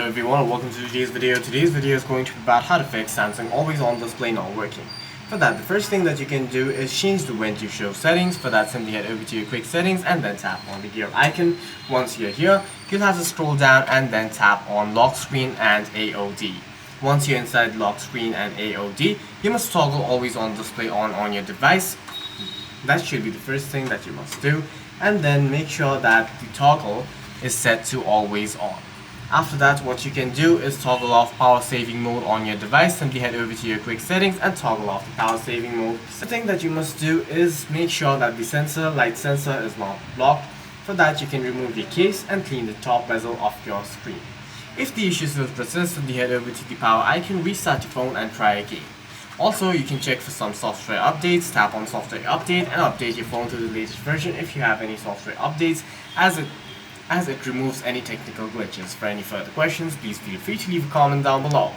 Hello everyone and welcome to today's video. Today's video is going to be about how to fix Samsung always on display not working. For that, the first thing that you can do is change the when to show settings. For that, simply head over to your quick settings and then tap on the gear icon. Once you're here, you'll have to scroll down and then tap on lock screen and AOD. Once you're inside lock screen and AOD, you must toggle always on display on your device. That should be the first thing that you must do, and then make sure that the toggle is set to always on. After that, what you can do is toggle off power saving mode on your device. Simply head over to your quick settings and toggle off the power saving mode. The thing that you must do is make sure that the light sensor is not blocked. For that, you can remove your case and clean the top bezel of your screen. If the issue still persists, simply head over to the power icon, restart your phone and try again. Also, you can check for some software updates. Tap on software update and update your phone to the latest version if you have any software updates, as it removes any technical glitches. For any further questions, please feel free to leave a comment down below.